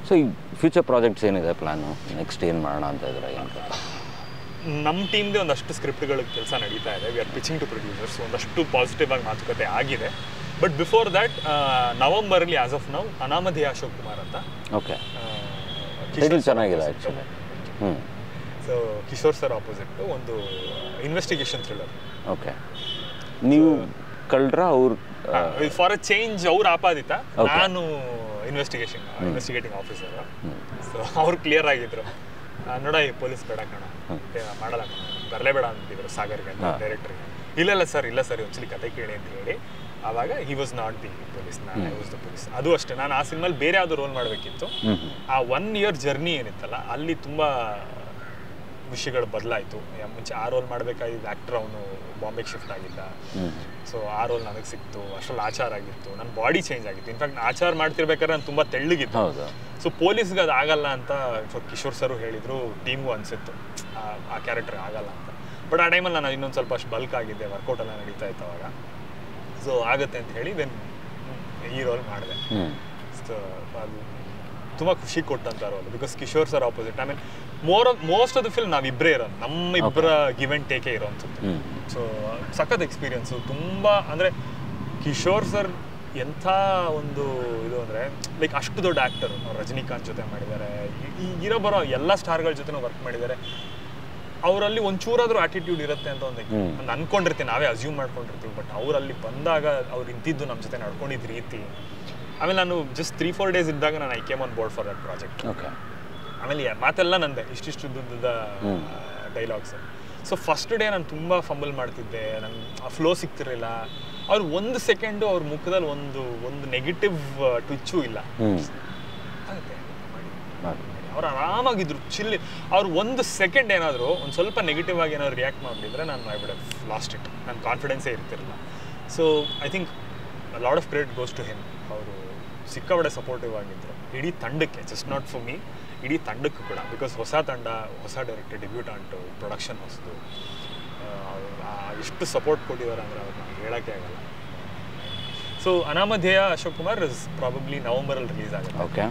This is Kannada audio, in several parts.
ಸೊ ಈ ಫ್ಯೂಚರ್ ಪ್ರಾಜೆಕ್ಟ್ಸ್ ಏನಿದೆ ಪ್ಲ್ಯಾನು ನೆಕ್ಸ್ಟ್ ಏನು ಮಾಡೋಣ ಅಂತ ಇದ್ರೆ ಏನು ಕಥೆ? ನಮ್ಮ ಟೀಮ್ದೇ ಒಂದಷ್ಟು ಸ್ಕ್ರಿಪ್ಟ್ಗಳ ಕೆಲಸ ನಡೀತಾ ಇದೆ. We are pitching to producers. ಒಂದಷ್ಟು ಪಾಸಿಟಿವ್ ಆಗಿ ಮಾತುಕತೆ ಆಗಿದೆ. ಬಟ್ ಬಿಫೋರ್ ದ್ಯಾಟ್ ನವಂಬರಲ್ಲಿ as of now Anamadheya Ashok Kumar ಅಂತ. ಓಕೆ, ಚೆನ್ನಾಗಿದೆ actually. So Kishore sir opposite ಒಂದು ಇನ್ವೆಸ್ಟಿಗೇಷನ್ ಥ್ರಿಲ್ಲರ್. ಓಕೆ, ನೀವು ಕಳ್ರ ಅವ್ರು ಫಾರ್ ಅ ಚೇಂಜ್ ಅವ್ರು ಆಪಾದಿತ, ನಾನು ಇನ್ವೆಸ್ಟಿಗೇಟಿಂಗ್ ಆಫೀಸರ್. ಸೊ ಅವ್ರು ಕ್ಲಿಯರ್ ಆಗಿದ್ರು, ನೋಡ ಈ ಪೊಲೀಸ್ ಬೇಡ ಕಣ, ಮಾಡಲ್ಲ ಕಣ, ಬರಲೇಬೇಡ ಅಂತಿದ್ರು ಸಾಗರ್ಗೆ ಅಂತ ಡೈರೆಕ್ಟರ್ಗೆ. ಇಲ್ಲ ಸರ್ ಒಂದ್ಸಲಿ ಕತೆ ಕೇಳಿ ಅಂತ ಹೇಳಿ. ಆವಾಗ he was not the police, I was the police. ಅದು ಅಷ್ಟೇ, ನಾನು ಆ ಸಿನಿಮಾಲಿ ಬೇರೆ ಯಾವುದು ರೋಲ್ ಮಾಡಬೇಕಿತ್ತು. ಆ 1 year ಜರ್ನಿ ಏನಿತ್ತಲ್ಲ, ಅಲ್ಲಿ ತುಂಬ ವಿಷಯಗಳು ಬದಲಾಯಿತು. ಮುಂಚೆ ಆ ರೋಲ್ ಮಾಡಬೇಕಾಗಿದ್ದ ಆ್ಯಕ್ಟರ್ ಅವನು ಬಾಂಬೆಗೆ ಶಿಫ್ಟ್ ಆಗಿದ್ದ. ಸೊ ಆ ರೋಲ್ ನನಗೆ ಸಿಕ್ತು. ಅಷ್ಟರಲ್ಲಿ ಆಚಾರ ಆಗಿತ್ತು, ನನ್ನ ಬಾಡಿ ಚೇಂಜ್ ಆಗಿತ್ತು. ಇನ್ಫ್ಯಾಕ್ಟ್ ಆಚಾರ ಮಾಡ್ತಿರ್ಬೇಕಾದ್ರೆ ನಾನು ತುಂಬ ತೆಳ್ಳಗಿತ್ತು. ಸೊ ಪೊಲೀಸ್ಗೆ ಅದು ಆಗಲ್ಲ ಅಂತ ಕಿಶೋರ್ ಸರು ಹೇಳಿದರು, ಟೀಮ್ಗೂ ಅನಿಸಿತ್ತು ಆ ಕ್ಯಾರೆಕ್ಟರ್ ಆಗಲ್ಲ ಅಂತ. ಬಟ್ ಆ ಟೈಮಲ್ಲಿ ನಾನು ಇನ್ನೊಂದು ಸ್ವಲ್ಪ ಅಷ್ಟು ಬಲ್ಕ್ ಆಗಿದ್ದೆ, ವರ್ಕೌಟ್ ಎಲ್ಲ ನಡೀತಾ ಇತ್ತು ಅವಾಗ. ಸೊ ಆಗುತ್ತೆ ಅಂತ ಹೇಳಿ ದೆನ್ ಈ ರೋಲ್ ಮಾಡಿದೆ. ಸೊ ಅದು ತುಂಬ ಖುಷಿ ಕೊಟ್ಟಂಥ role, because Kishore sir opposite. I mean most of the film ನಾವಿಬ್ಬರೇ ಇರೋದು, ನಮ್ಮಿಬ್ಬರ ಗಿವ್ ಆ್ಯಂಡ್ ಟೇಕೇ ಇರೋಂಥದ್ದು. ಸೊ ಸಖತ್ ಎಕ್ಸ್ಪೀರಿಯನ್ಸು ತುಂಬ. ಅಂದರೆ ಕಿಶೋರ್ ಸರ್ ಎಂಥ ಒಂದು ಇದು ಅಂದರೆ ಲೈಕ್ ಅಷ್ಟು ದೊಡ್ಡ ಆ್ಯಕ್ಟರು. ರಜನಿಕಾಂತ್ ಜೊತೆ ಮಾಡಿದ್ದಾರೆ, ಇರೋ ಬರೋ ಎಲ್ಲ ಸ್ಟಾರ್ಗಳ ಜೊತೆನೂ ವರ್ಕ್ ಮಾಡಿದ್ದಾರೆ. ಅವರಲ್ಲಿ ಒಂಚೂರಾದರೂ ಆಟಿಟ್ಯೂಡ್ ಇರುತ್ತೆ ಅಂತ ಒಂದು ಅನ್ಕೊಂಡಿರ್ತೀವಿ, ನಾವೇ ಅಸ್ಯೂಮ್ ಮಾಡ್ಕೊಂಡಿರ್ತೀವಿ. ಬಟ್ ಅವರಲ್ಲಿ ಬಂದಾಗ ಅವ್ರು ಇದ್ದಿದ್ದು ನಮ್ಮ ಜೊತೆ ನಡ್ಕೊಂಡಿದ್ದ ರೀತಿ. ಆಮೇಲೆ ನಾನು ಜಸ್ಟ್ 3-4 days ಇದ್ದಾಗ ನಾನು I came on board for that project. ಆಮೇಲೆ ಮಾತೆಲ್ಲ ನಂದೆ, ಇಷ್ಟಿಷ್ಟುದ್ದ ಡೈಲಾಗ್ಸ್. ಸೊ ಫಸ್ಟ್ ಡೇ ನಾನು ತುಂಬ ಫಂಬಲ್ ಮಾಡ್ತಿದ್ದೆ, ನಂಗೆ ಆ ಫ್ಲೋ ಸಿಗ್ತಿರಲಿಲ್ಲ. ಅವ್ರು 1 second ಅವ್ರ ಮುಖದಲ್ಲಿ ಒಂದು ನೆಗೆಟಿವ್ ಟ್ವಿಚ್ಚೂ ಇಲ್ಲ. ಆಗುತ್ತೆ, ಅವ್ರು ಆರಾಮಾಗಿದ್ರು, ಚಿಲ್ಲಿ. ಅವ್ರು 1 second ಏನಾದರೂ ಒಂದು ಸ್ವಲ್ಪ ನೆಗೆಟಿವ್ ಆಗಿ ಏನಾದ್ರು ರಿಯಾಕ್ಟ್ ಮಾಡಿಬಿಟ್ರೆ ನಾನು I would have lost it. ನನ್ನ ಕಾನ್ಫಿಡೆನ್ಸೇ ಇರ್ತಿರಲಿಲ್ಲ. So I think lot of credit goes to him. ಅವರು ಸಿಕ್ಕಾಪಟ್ಟೆ ಸಪೋರ್ಟಿವ್ ಆಗಿದ್ದರು ಇಡೀ ತಂಡಕ್ಕೆ, ಜಸ್ಟ್ ನಾಟ್ ಫಾರ್ ಮೀ, ಇಡೀ ತಂಡಕ್ಕೂ ಕೂಡ. ಬಿಕಾಸ್ ಹೊಸ ತಂಡ, ಹೊಸ ಡೈರೆಕ್ಟರ್, ಡೆಬ್ಯೂಟಾಂಟು, ಪ್ರೊಡಕ್ಷನ್ ಹೊಸದು, ಎಷ್ಟು ಸಪೋರ್ಟ್ ಕೊಟ್ಟಿದ್ದಾರೆ ಅಂದರೆ ಅವ್ರನ್ನ ಹೇಳೋಕ್ಕೆ ಆಗಲ್ಲ. So Anamadheya Ashok Kumar is probably ನವಂಬರಲ್ಲಿ ರಿಲೀಸ್ ಆಗುತ್ತೆ. ಓಕೆ,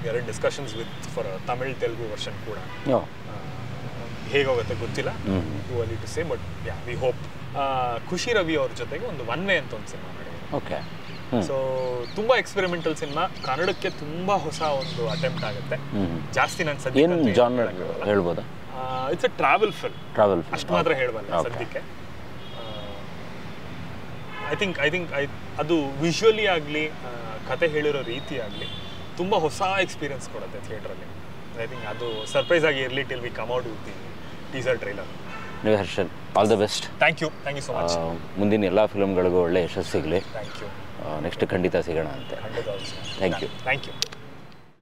ಎರಡು discussions with for Tamil Telugu version ಕೂಡ. ಹೇಗೋಗುತ್ತೆ ಗೊತ್ತಿಲ್ಲ, too early to say, but yeah we hope. ಖುಷಿ ರವಿ ಅವ್ರ ಜೊತೆಗೆ ಒಂದು ಒನ್ ವೇ ಅಂತ ಒಂದು ಸಿನಿಮಾ ಮಾಡಿದೆ. ಓಕೆ, ಸೊ ತುಂಬ ಎಕ್ಸ್ಪೆರಿಮೆಂಟಲ್ ಸಿನಿಮಾ, ಕನ್ನಡಕ್ಕೆ ತುಂಬ ಹೊಸ ಒಂದು ಅಟೆಂಪ್ಟ್ ಆಗುತ್ತೆ. ಜಾಸ್ತಿ ನಾನು ಸದ್ಯಕ್ಕೆ ಜಾನರ್ ಹೇಳ್ಬೋದಾ? ಇಟ್ಸ್ ಅ ಟ್ರಾವೆಲ್ ಫಿಲ್ಮ್, ಅಷ್ಟು ಮಾತ್ರ ಹೇಳ್ಬಲ್ಲ ಸದ್ಯಕ್ಕೆ. ಐ ಥಿಂಕ್ ಅದು ವಿಜುವಲಿ ಆಗಲಿ, ಕತೆ ಹೇಳಿರೋ ರೀತಿ ಆಗಲಿ ತುಂಬ ಹೊಸ ಎಕ್ಸ್ಪೀರಿಯನ್ಸ್ ಕೊಡುತ್ತೆ ಥಿಯೇಟ್ರಲ್ಲಿ. ಐ ಥಿಂಕ್ ಅದು ಸರ್ಪ್ರೈಸ್ ಆಗಿ ಇರಲಿ till we come out with the teaser trailer. Harshan, all the best. Thank you so much. ಮುಂದಿನ ಎಲ್ಲ ಫಿಲ್ಮ್ಗಳಿಗೂ ಒಳ್ಳೆ ಯಶಸ್ಸು ಸಿಗಲಿ. Thank you. ನೆಕ್ಸ್ಟ್ ಖಂಡಿತ ಸಿಗೋಣ ಅಂತೆ. ಖಂಡಿತ. Thank you.